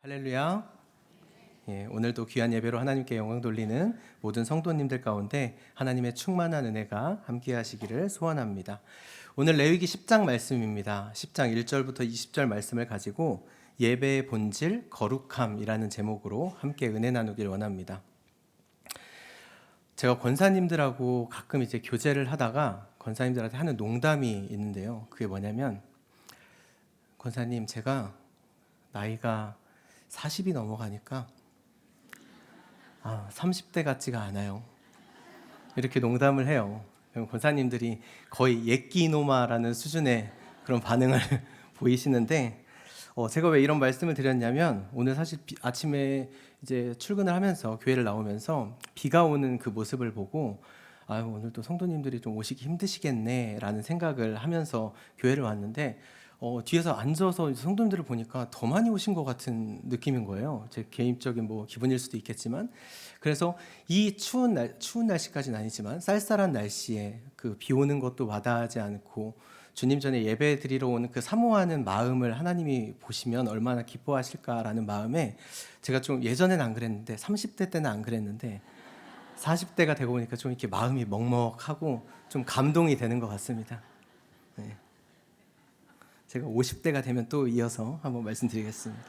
할렐루야. 오늘도 귀한 예배로 하나님께 영광 돌리는 모든 성도님들 가운데 하나님의 충만한 은혜가 함께 하시기를 소원합니다. 오늘 레위기 10장 말씀입니다. 10장 1절부터 20절 말씀을 가지고 예배의 본질 거룩함이라는 제목으로 함께 은혜 나누길 원합니다. 제가 권사님들하고 가끔 이제 교제를 하다가 권사님들한테 하는 농담이 있는데요. 그게 뭐냐면, 권사님, 제가 나이가 40이 넘어가니까 30대 같지가 않아요. 이렇게 농담을 해요. 권사님들이 거의 옛기노마라는 수준의 그런 반응을 보이시는데, 제가 왜 이런 말씀을 드렸냐면, 오늘 사실 아침에 이제 출근을 하면서 교회를 나오면서 비가 오는 그 모습을 보고 오늘 또 성도님들이 좀 오시기 힘드시겠네라는 생각을 하면서 교회를 왔는데, 뒤에서 앉아서 성도님들을 보니까 더 많이 오신 것 같은 느낌인 거예요. 제 개인적인 기분일 수도 있겠지만, 그래서 이 추운 날씨까지는 아니지만 쌀쌀한 날씨에 그 비 오는 것도 마다하지 않고 주님 전에 예배 드리러 오는 그 사모하는 마음을 하나님이 보시면 얼마나 기뻐하실까라는 마음에, 제가 좀 예전에는 안 그랬는데 30대 때는 안 그랬는데 40대가 되고 보니까 좀 이렇게 마음이 먹먹하고 좀 감동이 되는 것 같습니다. 네. 제가 50대가 되면 또 이어서 한번 말씀드리겠습니다.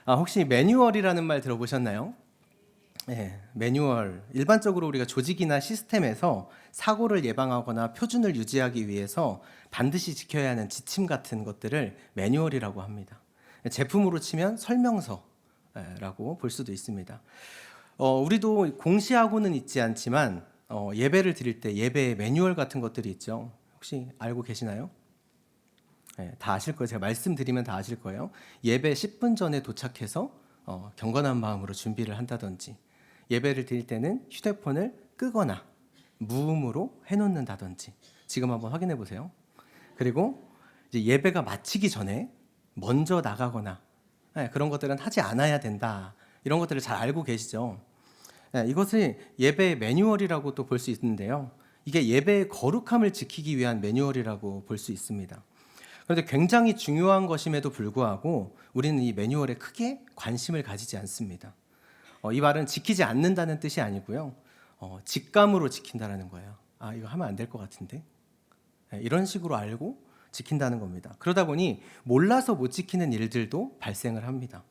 혹시 매뉴얼이라는 말 들어보셨나요? 네, 매뉴얼. 일반적으로 우리가 조직이나 시스템에서 사고를 예방하거나 표준을 유지하기 위해서 반드시 지켜야 하는 지침 같은 것들을 매뉴얼이라고 합니다. 제품으로 치면 설명서라고 볼 수도 있습니다. 우리도 공시하고는 있지 않지만 예배를 드릴 때 예배 매뉴얼 같은 것들이 있죠. 혹시 알고 계시나요? 네, 다 아실 거예요. 제가 말씀드리면 다 아실 거예요. 예배 10분 전에 도착해서 경건한 마음으로 준비를 한다든지, 예배를 드릴 때는 휴대폰을 끄거나 무음으로 해놓는다든지, 지금 한번 확인해 보세요. 그리고 이제 예배가 마치기 전에 먼저 나가거나, 그런 것들은 하지 않아야 된다. 이런 것들을 잘 알고 계시죠? 이것을 예배의 매뉴얼이라고 또 볼 수 있는데요. 이게 예배의 거룩함을 지키기 위한 매뉴얼이라고 볼 수 있습니다. 그런데 굉장히 중요한 것임에도 불구하고 우리는 이 매뉴얼에 크게 관심을 가지지 않습니다. 이 말은 지키지 않는다는 뜻이 아니고요. 직감으로 지킨다는 거예요. 이거 하면 안 될 것 같은데. 이런 식으로 알고 지킨다는 겁니다. 그러다 보니 몰라서 못 지키는 일들도 발생을 합니다.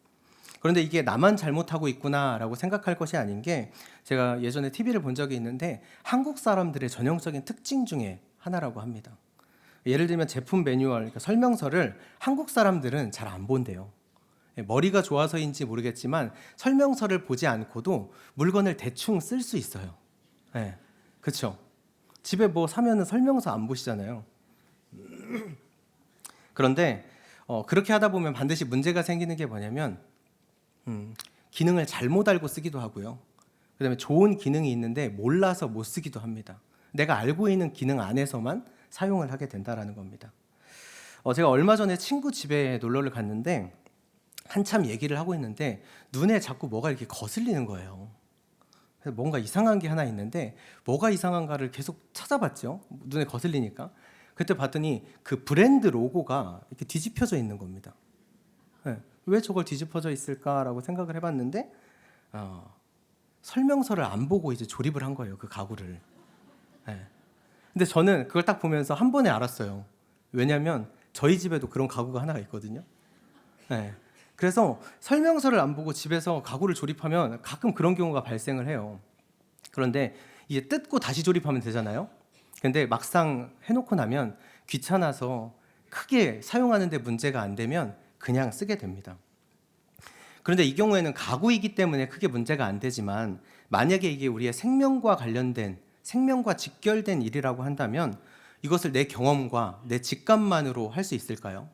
그런데 이게 나만 잘못하고 있구나라고 생각할 것이 아닌 게, 제가 예전에 TV를 본 적이 있는데 한국 사람들의 전형적인 특징 중에 하나라고 합니다. 예를 들면 제품 매뉴얼, 그러니까 설명서를 한국 사람들은 잘 안 본대요. 머리가 좋아서인지 모르겠지만 설명서를 보지 않고도 물건을 대충 쓸 수 있어요. 그렇죠? 집에 사면은 설명서 안 보시잖아요. 그런데 그렇게 하다 보면 반드시 문제가 생기는 게 뭐냐면, 기능을 잘못 알고 쓰기도 하고요. 그다음에 좋은 기능이 있는데 몰라서 못 쓰기도 합니다. 내가 알고 있는 기능 안에서만 사용을 하게 된다라는 겁니다. 제가 얼마 전에 친구 집에 놀러를 갔는데 한참 얘기를 하고 있는데 눈에 자꾸 뭐가 이렇게 거슬리는 거예요. 그래서 뭔가 이상한 게 하나 있는데 뭐가 이상한가를 계속 찾아봤죠. 눈에 거슬리니까. 그때 봤더니 그 브랜드 로고가 이렇게 뒤집혀져 있는 겁니다. 왜 저걸 뒤집어져 있을까라고 생각을 해봤는데 설명서를 안 보고 이제 조립을 한 거예요, 그 가구를. 근데 저는 그걸 딱 보면서 한 번에 알았어요. 왜냐하면 저희 집에도 그런 가구가 하나가 있거든요. 그래서 설명서를 안 보고 집에서 가구를 조립하면 가끔 그런 경우가 발생을 해요. 그런데 이제 뜯고 다시 조립하면 되잖아요. 근데 막상 해놓고 나면 귀찮아서 크게 사용하는데 문제가 안 되면 그냥 쓰게 됩니다. 그런데 이 경우에는 가구이기 때문에 크게 문제가 안 되지만, 만약에 이게 우리의 생명과 관련된, 생명과 직결된 일이라고 한다면 이것을 내 경험과 내 직감만으로 할 수 있을까요?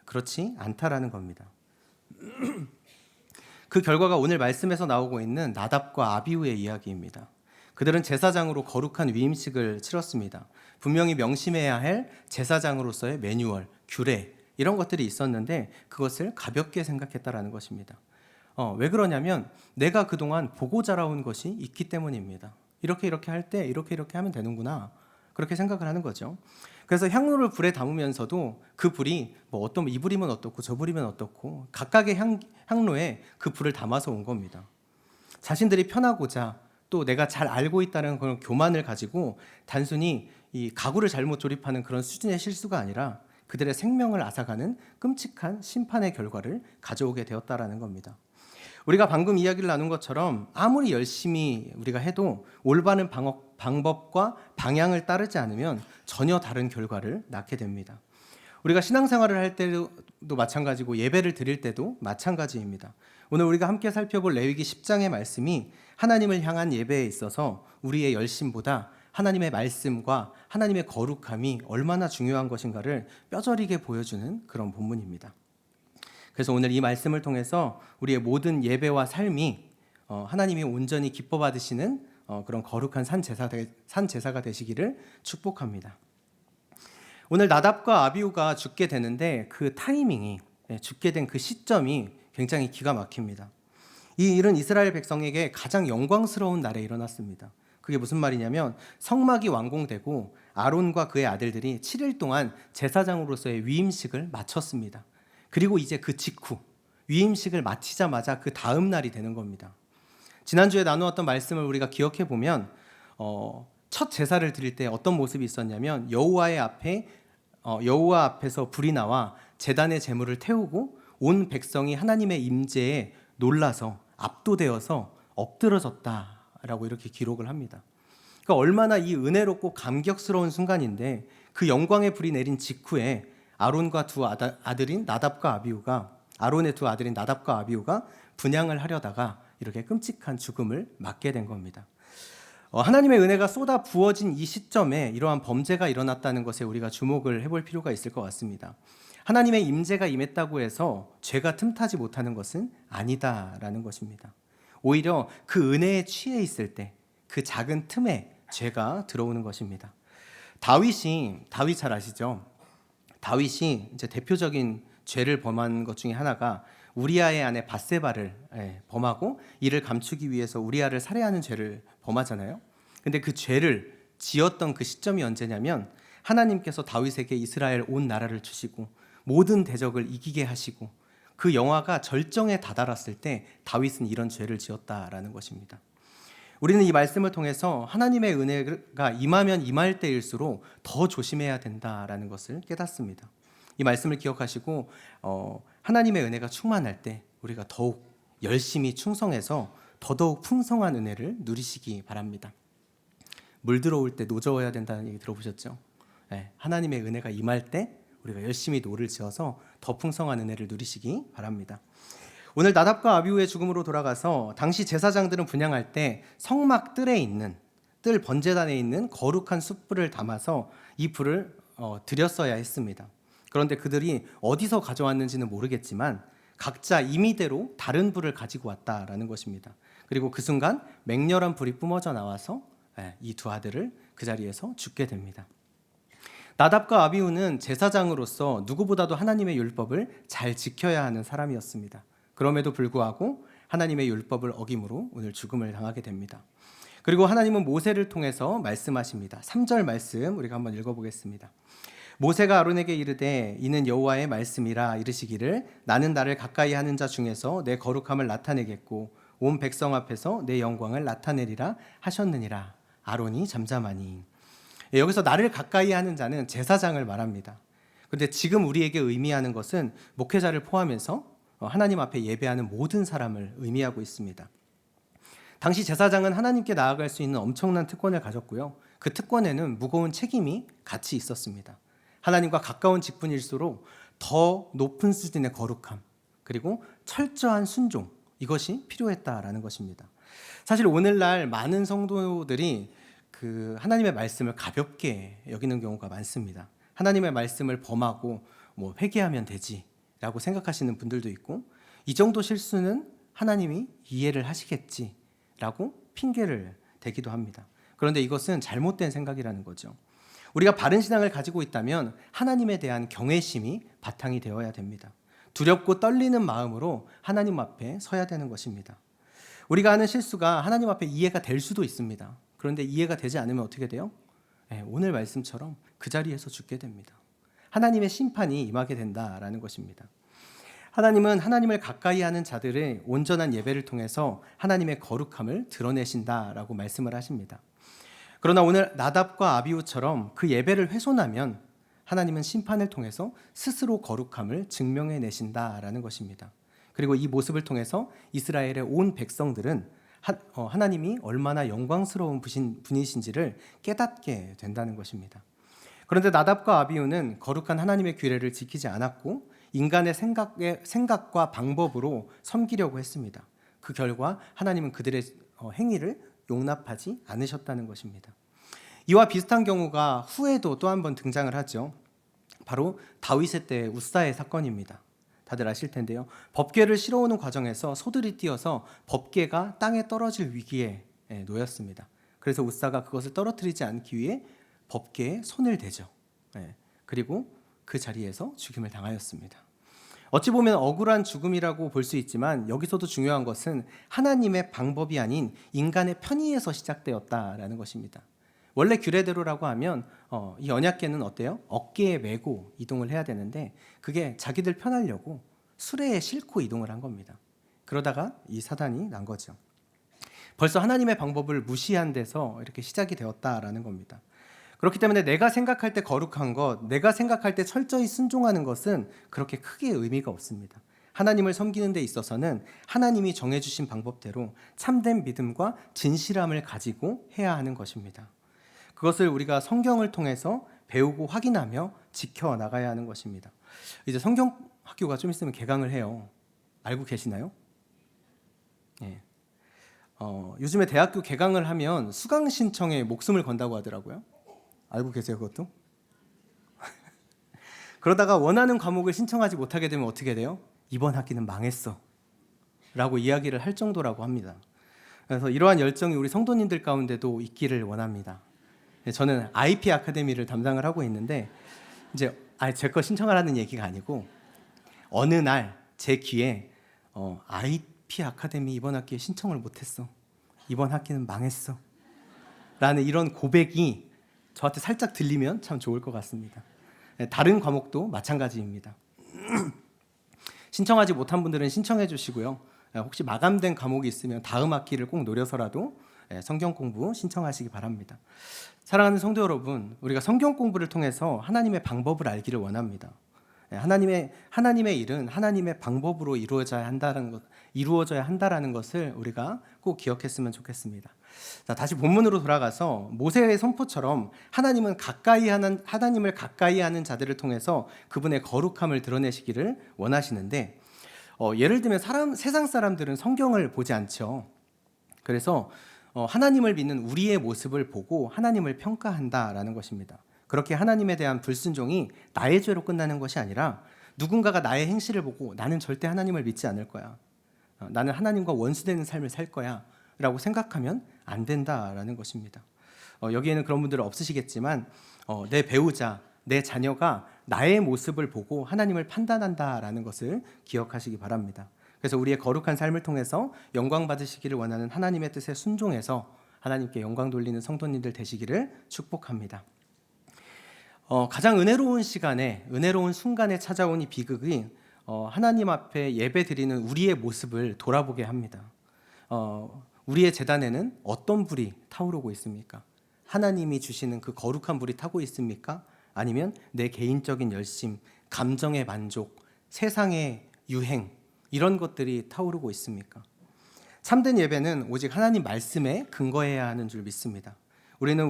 그렇지 않다라는 겁니다. 그 결과가 오늘 말씀에서 나오고 있는 나답과 아비후의 이야기입니다. 그들은 제사장으로 거룩한 위임식을 치렀습니다. 분명히 명심해야 할 제사장으로서의 매뉴얼, 규례, 이런 것들이 있었는데 그것을 가볍게 생각했다라는 것입니다. 왜 그러냐면 내가 그동안 보고 자라온 것이 있기 때문입니다. 이렇게 할 때 이렇게 하면 되는구나, 그렇게 생각을 하는 거죠. 그래서 향로를 불에 담으면서도 그 불이 뭐 어떤 이 불이면 어떻고 저 불이면 어떻고 각각의 향로에 그 불을 담아서 온 겁니다. 자신들이 편하고자 또 내가 잘 알고 있다는 그런 교만을 가지고 단순히 이 가구를 잘못 조립하는 그런 수준의 실수가 아니라 그들의 생명을 앗아가는 끔찍한 심판의 결과를 가져오게 되었다라는 겁니다. 우리가 방금 이야기를 나눈 것처럼 아무리 열심히 우리가 해도 올바른 방법과 방향을 따르지 않으면 전혀 다른 결과를 낳게 됩니다. 우리가 신앙생활을 할 때도 마찬가지고 예배를 드릴 때도 마찬가지입니다. 오늘 우리가 함께 살펴볼 레위기 10장의 말씀이 하나님을 향한 예배에 있어서 우리의 열심보다 하나님의 말씀과 하나님의 거룩함이 얼마나 중요한 것인가를 뼈저리게 보여주는 그런 본문입니다. 그래서 오늘 이 말씀을 통해서 우리의 모든 예배와 삶이 하나님이 온전히 기뻐 받으시는 그런 거룩한 산 제사가 되시기를 축복합니다. 오늘 나답과 아비후가 죽게 되는데 그 타이밍이, 죽게 된 그 시점이 굉장히 기가 막힙니다. 이 일은 이스라엘 백성에게 가장 영광스러운 날에 일어났습니다. 그게 무슨 말이냐면 성막이 완공되고 아론과 그의 아들들이 7일 동안 제사장으로서의 위임식을 마쳤습니다. 그리고 이제 그 직후 위임식을 마치자마자 그 다음 날이 되는 겁니다. 지난주에 나누었던 말씀을 우리가 기억해 보면 첫 제사를 드릴 때 어떤 모습이 있었냐면 여호와 앞에서 불이 나와 제단의 제물을 태우고 온 백성이 하나님의 임재에 놀라서 압도되어서 엎드러졌다라고 이렇게 기록을 합니다. 그러니까 얼마나 이 은혜롭고 감격스러운 순간인데 그 영광의 불이 내린 직후에 아론의 두 아들인 나답과 아비후가 분향을 하려다가 이렇게 끔찍한 죽음을 맞게 된 겁니다. 하나님의 은혜가 쏟아 부어진 이 시점에 이러한 범죄가 일어났다는 것에 우리가 주목을 해볼 필요가 있을 것 같습니다. 하나님의 임재가 임했다고 해서 죄가 틈타지 못하는 것은 아니다라는 것입니다. 오히려 그 은혜에 취해 있을 때 그 작은 틈에 죄가 들어오는 것입니다. 다윗 잘 아시죠? 다윗이 이제 대표적인 죄를 범한 것 중에 하나가 우리아의 아내 밧세바를 범하고 이를 감추기 위해서 우리아를 살해하는 죄를 범하잖아요. 근데 그 죄를 지었던 그 시점이 언제냐면 하나님께서 다윗에게 이스라엘 온 나라를 주시고 모든 대적을 이기게 하시고 그 영화가 절정에 다다랐을 때 다윗은 이런 죄를 지었다라는 것입니다. 우리는 이 말씀을 통해서 하나님의 은혜가 임하면 임할 때일수록 더 조심해야 된다라는 것을 깨닫습니다. 이 말씀을 기억하시고 하나님의 은혜가 충만할 때 우리가 더욱 열심히 충성해서 더더욱 풍성한 은혜를 누리시기 바랍니다. 물 들어올 때 노저어야 된다는 얘기 들어보셨죠? 네, 하나님의 은혜가 임할 때 우리가 열심히 노를 지어서 더 풍성한 은혜를 누리시기 바랍니다. 오늘 나답과 아비후의 죽음으로 돌아가서 당시 제사장들은 분향할 때 성막 뜰 번제단에 있는 거룩한 숯불을 담아서 이 불을 드렸어야 했습니다. 그런데 그들이 어디서 가져왔는지는 모르겠지만 각자 임의대로 다른 불을 가지고 왔다라는 것입니다. 그리고 그 순간 맹렬한 불이 뿜어져 나와서 이 두 아들을 그 자리에서 죽게 됩니다. 나답과 아비후는 제사장으로서 누구보다도 하나님의 율법을 잘 지켜야 하는 사람이었습니다. 그럼에도 불구하고 하나님의 율법을 어김으로 오늘 죽음을 당하게 됩니다. 그리고 하나님은 모세를 통해서 말씀하십니다. 3절 말씀 우리가 한번 읽어보겠습니다. 모세가 아론에게 이르되 이는 여호와의 말씀이라 이르시기를 나는 나를 가까이 하는 자 중에서 내 거룩함을 나타내겠고 온 백성 앞에서 내 영광을 나타내리라 하셨느니라. 아론이 잠잠하니. 여기서 나를 가까이 하는 자는 제사장을 말합니다. 그런데 지금 우리에게 의미하는 것은 목회자를 포함해서 하나님 앞에 예배하는 모든 사람을 의미하고 있습니다. 당시 제사장은 하나님께 나아갈 수 있는 엄청난 특권을 가졌고요. 그 특권에는 무거운 책임이 같이 있었습니다. 하나님과 가까운 직분일수록 더 높은 수준의 거룩함 그리고 철저한 순종 이것이 필요했다라는 것입니다. 사실 오늘날 많은 성도들이 그 하나님의 말씀을 가볍게 여기는 경우가 많습니다. 하나님의 말씀을 범하고 회개하면 되지라고 생각하시는 분들도 있고 이 정도 실수는 하나님이 이해를 하시겠지라고 핑계를 대기도 합니다. 그런데 이것은 잘못된 생각이라는 거죠. 우리가 바른 신앙을 가지고 있다면 하나님에 대한 경외심이 바탕이 되어야 됩니다. 두렵고 떨리는 마음으로 하나님 앞에 서야 되는 것입니다. 우리가 하는 실수가 하나님 앞에 이해가 될 수도 있습니다. 그런데 이해가 되지 않으면 어떻게 돼요? 오늘 말씀처럼 그 자리에서 죽게 됩니다. 하나님의 심판이 임하게 된다라는 것입니다. 하나님은 하나님을 가까이 하는 자들의 온전한 예배를 통해서 하나님의 거룩함을 드러내신다라고 말씀을 하십니다. 그러나 오늘 나답과 아비후처럼 그 예배를 훼손하면 하나님은 심판을 통해서 스스로 거룩함을 증명해내신다라는 것입니다. 그리고 이 모습을 통해서 이스라엘의 온 백성들은 하나님이 얼마나 영광스러운 분이신지를 깨닫게 된다는 것입니다. 그런데 나답과 아비후는 거룩한 하나님의 규례를 지키지 않았고 인간의 생각과 방법으로 섬기려고 했습니다. 그 결과 하나님은 그들의 행위를 용납하지 않으셨다는 것입니다. 이와 비슷한 경우가 후에도 또 한 번 등장을 하죠. 바로 다윗의 때 우사의 사건입니다. 다들 아실 텐데요. 법궤를 실어오는 과정에서 소들이 뛰어서 법궤가 땅에 떨어질 위기에 놓였습니다. 그래서 우사가 그것을 떨어뜨리지 않기 위해 법궤에 손을 대죠. 그리고 그 자리에서 죽임을 당하였습니다. 어찌 보면 억울한 죽음이라고 볼 수 있지만 여기서도 중요한 것은 하나님의 방법이 아닌 인간의 편의에서 시작되었다라는 것입니다. 원래 규례대로라고 하면 이 언약궤는 어때요? 어깨에 메고 이동을 해야 되는데 그게 자기들 편하려고 수레에 싣고 이동을 한 겁니다. 그러다가 이 사단이 난 거죠. 벌써 하나님의 방법을 무시한 데서 이렇게 시작이 되었다라는 겁니다. 그렇기 때문에 내가 생각할 때 거룩한 것, 내가 생각할 때 철저히 순종하는 것은 그렇게 크게 의미가 없습니다. 하나님을 섬기는 데 있어서는 하나님이 정해주신 방법대로 참된 믿음과 진실함을 가지고 해야 하는 것입니다. 그것을 우리가 성경을 통해서 배우고 확인하며 지켜나가야 하는 것입니다. 이제 성경학교가 좀 있으면 개강을 해요. 알고 계시나요? 네. 요즘에 대학교 개강을 하면 수강 신청에 목숨을 건다고 하더라고요. 알고 계세요, 그것도? 그러다가 원하는 과목을 신청하지 못하게 되면 어떻게 돼요? 이번 학기는 망했어 라고 이야기를 할 정도라고 합니다. 그래서 이러한 열정이 우리 성도님들 가운데도 있기를 원합니다. 저는 IP 아카데미를 담당을 하고 있는데 이제 제 거 신청하라는 얘기가 아니고 어느 날 제 귀에 IP 아카데미 이번 학기에 신청을 못했어. 이번 학기는 망했어. 라는 이런 고백이 저한테 살짝 들리면 참 좋을 것 같습니다. 다른 과목도 마찬가지입니다. 신청하지 못한 분들은 신청해 주시고요. 혹시 마감된 과목이 있으면 다음 학기를 꼭 노려서라도 성경 공부 신청하시기 바랍니다. 사랑하는 성도 여러분, 우리가 성경 공부를 통해서 하나님의 방법을 알기를 원합니다. 하나님의 일은 하나님의 방법으로 이루어져야 한다라는 것을 우리가 꼭 기억했으면 좋겠습니다. 자, 다시 본문으로 돌아가서 모세의 선포처럼 하나님을 가까이 하는 자들을 통해서 그분의 거룩함을 드러내시기를 원하시는데 예를 들면 세상 사람들은 성경을 보지 않죠. 그래서 하나님을 믿는 우리의 모습을 보고 하나님을 평가한다라는 것입니다. 그렇게 하나님에 대한 불순종이 나의 죄로 끝나는 것이 아니라 누군가가 나의 행실을 보고 나는 절대 하나님을 믿지 않을 거야. 나는 하나님과 원수되는 삶을 살 거야 라고 생각하면 안 된다라는 것입니다. 여기에는 그런 분들은 없으시겠지만 내 배우자, 내 자녀가 나의 모습을 보고 하나님을 판단한다라는 것을 기억하시기 바랍니다. 그래서 우리의 거룩한 삶을 통해서 영광 받으시기를 원하는 하나님의 뜻에 순종해서 하나님께 영광 돌리는 성도님들 되시기를 축복합니다. 가장 은혜로운 시간에, 은혜로운 순간에 찾아온 이 비극이 하나님 앞에 예배 드리는 우리의 모습을 돌아보게 합니다. 우리의 제단에는 어떤 불이 타오르고 있습니까? 하나님이 주시는 그 거룩한 불이 타고 있습니까? 아니면 내 개인적인 열심, 감정의 만족, 세상의 유행 이런 것들이 타오르고 있습니까? 참된 예배는 오직 하나님 말씀에 근거해야 하는 줄 믿습니다. 우리는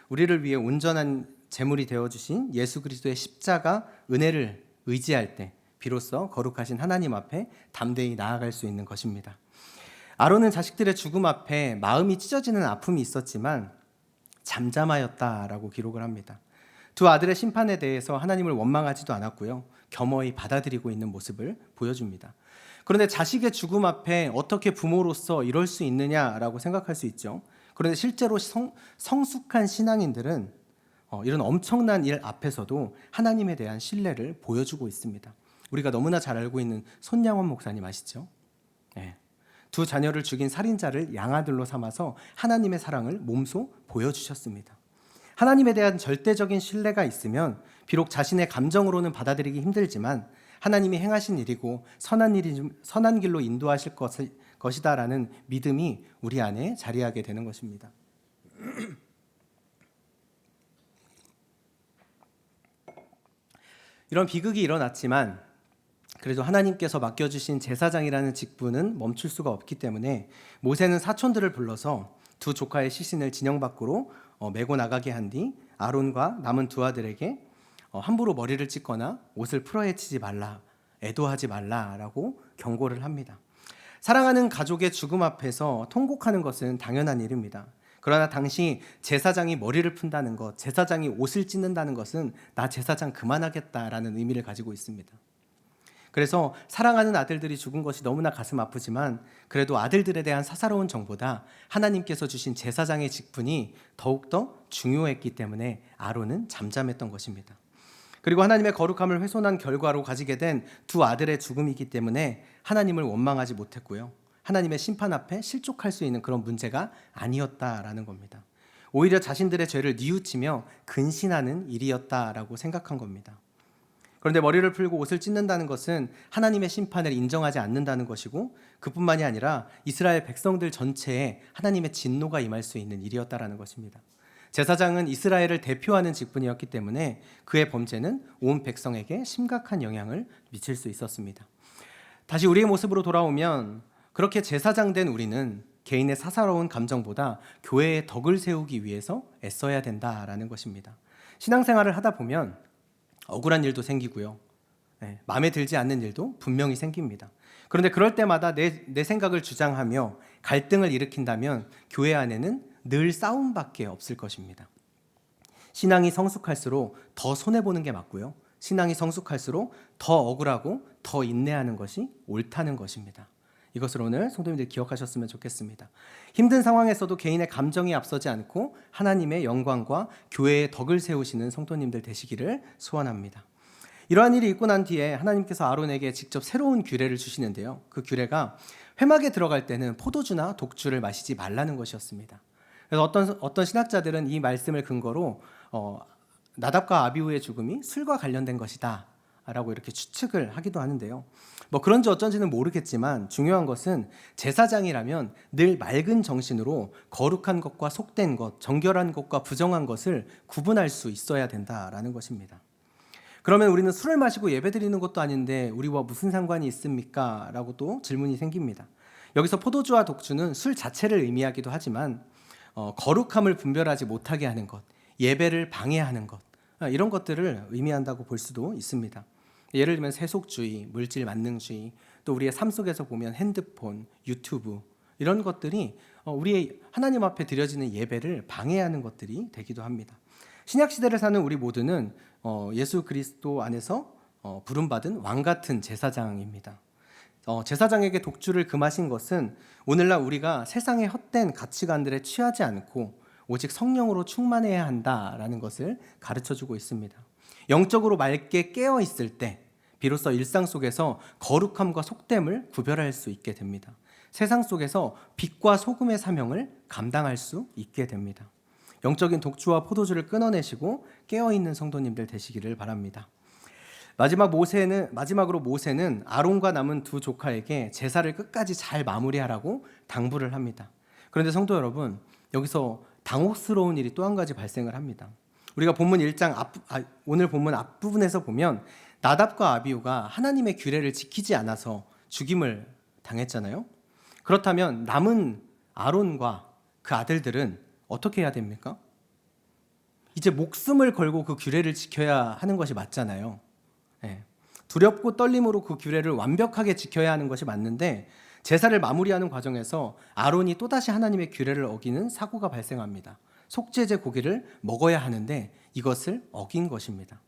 우리를 위해 온전한 제물이 되어주신 예수 그리스도의 십자가 은혜를 의지할 때 비로소 거룩하신 하나님 앞에 담대히 나아갈 수 있는 것입니다. 아론은 자식들의 죽음 앞에 마음이 찢어지는 아픔이 있었지만 잠잠하였다라고 기록을 합니다. 두 아들의 심판에 대해서 하나님을 원망하지도 않았고요. 겸허히 받아들이고 있는 모습을 보여줍니다. 그런데 자식의 죽음 앞에 어떻게 부모로서 이럴 수 있느냐라고 생각할 수 있죠. 그런데 실제로 성숙한 신앙인들은 이런 엄청난 일 앞에서도 하나님에 대한 신뢰를 보여주고 있습니다. 우리가 너무나 잘 알고 있는 손양원 목사님 아시죠? 네. 두 자녀를 죽인 살인자를 양아들로 삼아서 하나님의 사랑을 몸소 보여주셨습니다. 하나님에 대한 절대적인 신뢰가 있으면 비록 자신의 감정으로는 받아들이기 힘들지만 하나님이 행하신 일이고 선한 길로 인도하실 것이다라는 믿음이 우리 안에 자리하게 되는 것입니다. 이런 비극이 일어났지만 그래도 하나님께서 맡겨주신 제사장이라는 직분은 멈출 수가 없기 때문에 모세는 사촌들을 불러서 두 조카의 시신을 진영 밖으로 메고 나가게 한 뒤 아론과 남은 두 아들에게 함부로 머리를 찢거나 옷을 풀어헤치지 말라, 애도하지 말라라고 경고를 합니다. 사랑하는 가족의 죽음 앞에서 통곡하는 것은 당연한 일입니다. 그러나 당시 제사장이 머리를 푼다는 것, 제사장이 옷을 찢는다는 것은 나 제사장 그만하겠다라는 의미를 가지고 있습니다. 그래서 사랑하는 아들들이 죽은 것이 너무나 가슴 아프지만 그래도 아들들에 대한 사사로운 정보다 하나님께서 주신 제사장의 직분이 더욱더 중요했기 때문에 아론은 잠잠했던 것입니다. 그리고 하나님의 거룩함을 훼손한 결과로 가지게 된 두 아들의 죽음이기 때문에 하나님을 원망하지 못했고요. 하나님의 심판 앞에 실족할 수 있는 그런 문제가 아니었다라는 겁니다. 오히려 자신들의 죄를 뉘우치며 근신하는 일이었다라고 생각한 겁니다. 그런데 머리를 풀고 옷을 찢는다는 것은 하나님의 심판을 인정하지 않는다는 것이고 그뿐만이 아니라 이스라엘 백성들 전체에 하나님의 진노가 임할 수 있는 일이었다라는 것입니다. 제사장은 이스라엘을 대표하는 직분이었기 때문에 그의 범죄는 온 백성에게 심각한 영향을 미칠 수 있었습니다. 다시 우리의 모습으로 돌아오면 그렇게 제사장 된 우리는 개인의 사사로운 감정보다 교회의 덕을 세우기 위해서 애써야 된다라는 것입니다. 신앙생활을 하다 보면 억울한 일도 생기고요. 마음에 들지 않는 일도 분명히 생깁니다. 그런데 그럴 때마다 내 생각을 주장하며 갈등을 일으킨다면 교회 안에는 늘 싸움밖에 없을 것입니다. 신앙이 성숙할수록 더 손해보는 게 맞고요. 신앙이 성숙할수록 더 억울하고 더 인내하는 것이 옳다는 것입니다. 이것을 오늘 성도님들 기억하셨으면 좋겠습니다. 힘든 상황에서도 개인의 감정이 앞서지 않고 하나님의 영광과 교회의 덕을 세우시는 성도님들 되시기를 소원합니다. 이러한 일이 있고 난 뒤에 하나님께서 아론에게 직접 새로운 규례를 주시는데요. 그 규례가 회막에 들어갈 때는 포도주나 독주를 마시지 말라는 것이었습니다. 그래서 어떤 신학자들은 이 말씀을 근거로 나답과 아비후의 죽음이 술과 관련된 것이다 라고 이렇게 추측을 하기도 하는데요. 그런지 어쩐지는 모르겠지만 중요한 것은 제사장이라면 늘 맑은 정신으로 거룩한 것과 속된 것, 정결한 것과 부정한 것을 구분할 수 있어야 된다라는 것입니다. 그러면 우리는 술을 마시고 예배드리는 것도 아닌데 우리와 무슨 상관이 있습니까? 라고 또 질문이 생깁니다. 여기서 포도주와 독주는 술 자체를 의미하기도 하지만 거룩함을 분별하지 못하게 하는 것, 예배를 방해하는 것, 이런 것들을 의미한다고 볼 수도 있습니다. 예를 들면 세속주의, 물질 만능주의, 또 우리의 삶 속에서 보면 핸드폰, 유튜브 이런 것들이 우리의 하나님 앞에 드려지는 예배를 방해하는 것들이 되기도 합니다. 신약시대를 사는 우리 모두는 예수 그리스도 안에서 부름받은 왕같은 제사장입니다. 제사장에게 독주를 금하신 것은 오늘날 우리가 세상의 헛된 가치관들에 취하지 않고 오직 성령으로 충만해야 한다라는 것을 가르쳐주고 있습니다. 영적으로 맑게 깨어있을 때 비로소 일상 속에서 거룩함과 속됨을 구별할 수 있게 됩니다. 세상 속에서 빛과 소금의 사명을 감당할 수 있게 됩니다. 영적인 독주와 포도주를 끊어내시고 깨어있는 성도님들 되시기를 바랍니다. 마지막으로 모세는 아론과 남은 두 조카에게 제사를 끝까지 잘 마무리하라고 당부를 합니다. 그런데 성도 여러분, 여기서 당혹스러운 일이 또 한 가지 발생을 합니다. 우리가 본문 1장 오늘 본문 앞부분에서 보면 나답과 아비후가 하나님의 규례를 지키지 않아서 죽임을 당했잖아요. 그렇다면 남은 아론과 그 아들들은 어떻게 해야 됩니까? 이제 목숨을 걸고 그 규례를 지켜야 하는 것이 맞잖아요. 두렵고 떨림으로 그 규례를 완벽하게 지켜야 하는 것이 맞는데 제사를 마무리하는 과정에서 아론이 또다시 하나님의 규례를 어기는 사고가 발생합니다. 속죄제 고기를 먹어야 하는데 이것을 어긴 것입니다.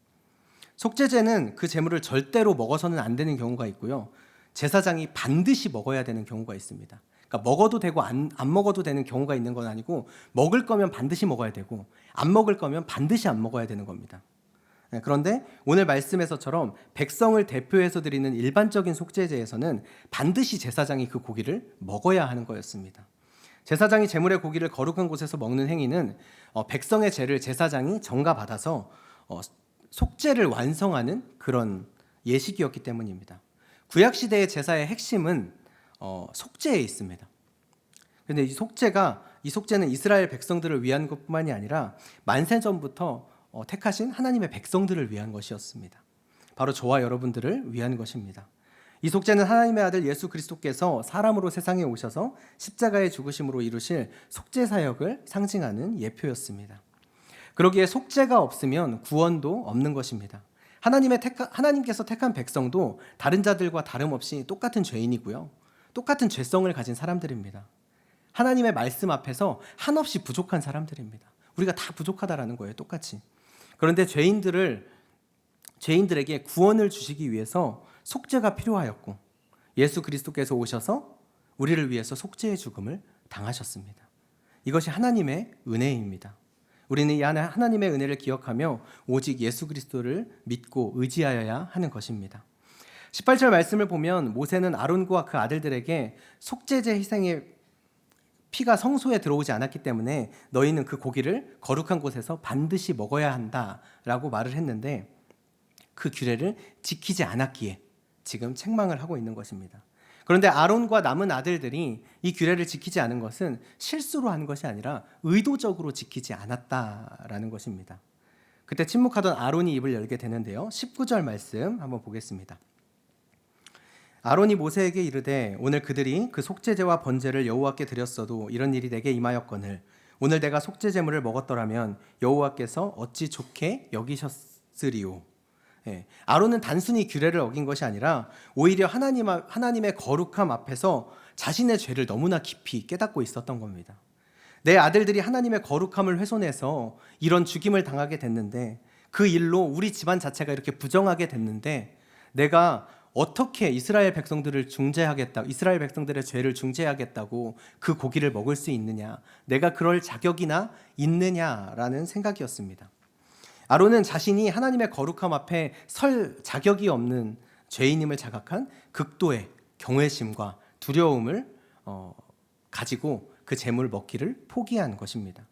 속죄제는 그 제물을 절대로 먹어서는 안 되는 경우가 있고요. 제사장이 반드시 먹어야 되는 경우가 있습니다. 그러니까 먹어도 되고 안 먹어도 되는 경우가 있는 건 아니고 먹을 거면 반드시 먹어야 되고 안 먹을 거면 반드시 안 먹어야 되는 겁니다. 그런데 오늘 말씀에서처럼 백성을 대표해서 드리는 일반적인 속죄제에서는 반드시 제사장이 그 고기를 먹어야 하는 거였습니다. 제사장이 제물의 고기를 거룩한 곳에서 먹는 행위는 백성의 죄를 제사장이 전가받아서 속죄를 완성하는 그런 예식이었기 때문입니다. 구약 시대의 제사의 핵심은 속죄에 있습니다. 그런데 이 속죄는 이스라엘 백성들을 위한 것뿐만이 아니라 만세 전부터 택하신 하나님의 백성들을 위한 것이었습니다. 바로 저와 여러분들을 위한 것입니다. 이 속죄는 하나님의 아들 예수 그리스도께서 사람으로 세상에 오셔서 십자가의 죽으심으로 이루실 속죄 사역을 상징하는 예표였습니다. 그러기에 속죄가 없으면 구원도 없는 것입니다. 하나님께서 택한 백성도 다른 자들과 다름없이 똑같은 죄인이고요. 똑같은 죄성을 가진 사람들입니다. 하나님의 말씀 앞에서 한없이 부족한 사람들입니다. 우리가 다 부족하다라는 거예요, 똑같이. 그런데 죄인들에게 구원을 주시기 위해서 속죄가 필요하였고 예수 그리스도께서 오셔서 우리를 위해서 속죄의 죽음을 당하셨습니다. 이것이 하나님의 은혜입니다. 우리는 이 하나님의 은혜를 기억하며 오직 예수 그리스도를 믿고 의지하여야 하는 것입니다. 18절 말씀을 보면 모세는 아론과 그 아들들에게 속죄제 희생의 피가 성소에 들어오지 않았기 때문에 너희는 그 고기를 거룩한 곳에서 반드시 먹어야 한다라고 말을 했는데 그 규례를 지키지 않았기에 지금 책망을 하고 있는 것입니다. 그런데 아론과 남은 아들들이 이 규례를 지키지 않은 것은 실수로 한 것이 아니라 의도적으로 지키지 않았다라는 것입니다. 그때 침묵하던 아론이 입을 열게 되는데요. 19절 말씀 한번 보겠습니다. 아론이 모세에게 이르되 오늘 그들이 그 속죄제와 번제를 여호와께 드렸어도 이런 일이 내게 임하였거늘 오늘 내가 속죄제물을 먹었더라면 여호와께서 어찌 좋게 여기셨으리오. 아론은 단순히 규례를 어긴 것이 아니라 오히려 하나님의 거룩함 앞에서 자신의 죄를 너무나 깊이 깨닫고 있었던 겁니다. 내 아들들이 하나님의 거룩함을 훼손해서 이런 죽임을 당하게 됐는데 그 일로 우리 집안 자체가 이렇게 부정하게 됐는데 내가 어떻게 이스라엘 백성들의 죄를 중재하겠다고 그 고기를 먹을 수 있느냐, 내가 그럴 자격이나 있느냐라는 생각이었습니다. 아론은 자신이 하나님의 거룩함 앞에 설 자격이 없는 죄인임을 자각한 극도의 경외심과 두려움을 가지고 그 제물 먹기를 포기한 것입니다.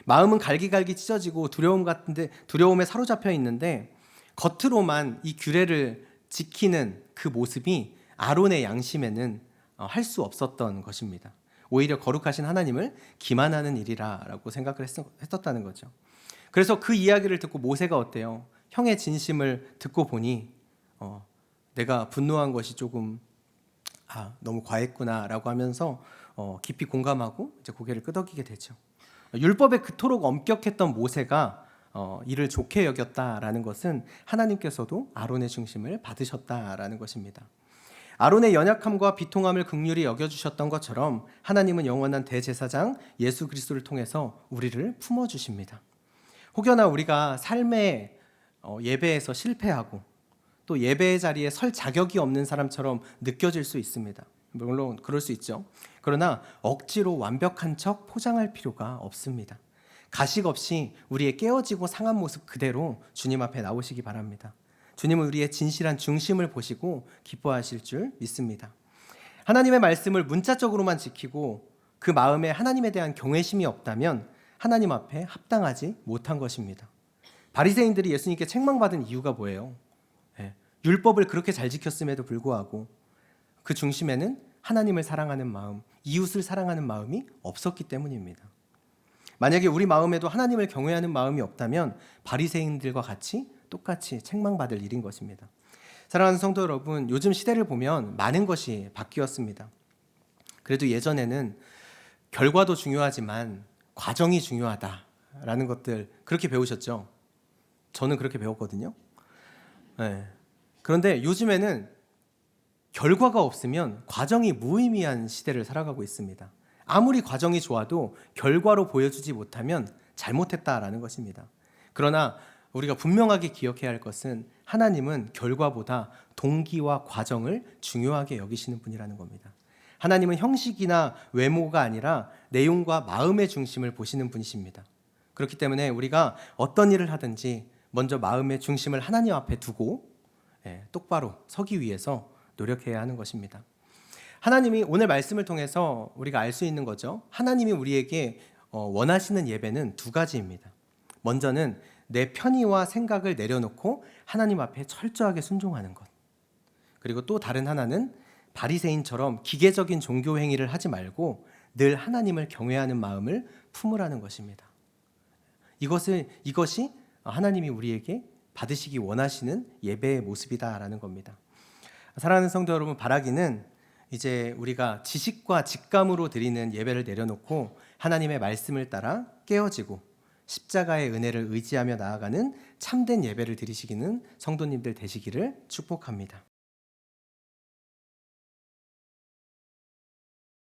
마음은 갈기갈기 찢어지고 두려움에 사로잡혀 있는데 겉으로만 이 규례를 지키는 그 모습이 아론의 양심에는 할 수 없었던 것입니다. 오히려 거룩하신 하나님을 기만하는 일이라고 생각을 했었다는 거죠. 그래서 그 이야기를 듣고 모세가 어때요? 형의 진심을 듣고 보니 내가 분노한 것이 조금 너무 과했구나라고 하면서 깊이 공감하고 이제 고개를 끄덕이게 되죠. 율법에 그토록 엄격했던 모세가 이를 좋게 여겼다라는 것은 하나님께서도 아론의 중심을 받으셨다라는 것입니다. 아론의 연약함과 비통함을 긍휼히 여겨주셨던 것처럼 하나님은 영원한 대제사장 예수 그리스도를 통해서 우리를 품어주십니다. 혹여나 우리가 삶의 예배에서 실패하고 또 예배의 자리에 설 자격이 없는 사람처럼 느껴질 수 있습니다. 물론 그럴 수 있죠. 그러나 억지로 완벽한 척 포장할 필요가 없습니다. 가식 없이 우리의 깨어지고 상한 모습 그대로 주님 앞에 나오시기 바랍니다. 주님은 우리의 진실한 중심을 보시고 기뻐하실 줄 믿습니다. 하나님의 말씀을 문자적으로만 지키고 그 마음에 하나님에 대한 경외심이 없다면 하나님 앞에 합당하지 못한 것입니다. 바리새인들이 예수님께 책망받은 이유가 뭐예요? 율법을 그렇게 잘 지켰음에도 불구하고 그 중심에는 하나님을 사랑하는 마음, 이웃을 사랑하는 마음이 없었기 때문입니다. 만약에 우리 마음에도 하나님을 경외하는 마음이 없다면 바리새인들과 같이 똑같이 책망받을 일인 것입니다. 사랑하는 성도 여러분, 요즘 시대를 보면 많은 것이 바뀌었습니다. 그래도 예전에는 결과도 중요하지만 과정이 중요하다라는 것들 그렇게 배우셨죠? 저는 그렇게 배웠거든요. 그런데 요즘에는 결과가 없으면 과정이 무의미한 시대를 살아가고 있습니다. 아무리 과정이 좋아도 결과로 보여주지 못하면 잘못했다라는 것입니다. 그러나 우리가 분명하게 기억해야 할 것은 하나님은 결과보다 동기와 과정을 중요하게 여기시는 분이라는 겁니다. 하나님은 형식이나 외모가 아니라 내용과 마음의 중심을 보시는 분이십니다. 그렇기 때문에 우리가 어떤 일을 하든지 먼저 마음의 중심을 하나님 앞에 두고 똑바로 서기 위해서 노력해야 하는 것입니다. 하나님이 오늘 말씀을 통해서 우리가 알 수 있는 거죠. 하나님이 우리에게 원하시는 예배는 두 가지입니다. 먼저는 내 편의와 생각을 내려놓고 하나님 앞에 철저하게 순종하는 것. 그리고 또 다른 하나는 바리새인처럼 기계적인 종교 행위를 하지 말고 늘 하나님을 경외하는 마음을 품으라는 것입니다. 이것이 하나님이 우리에게 받으시기 원하시는 예배의 모습이다라는 겁니다. 사랑하는 성도 여러분, 바라기는 이제 우리가 지식과 직감으로 드리는 예배를 내려놓고 하나님의 말씀을 따라 깨어지고 십자가의 은혜를 의지하며 나아가는 참된 예배를 드리시기는 성도님들 되시기를 축복합니다.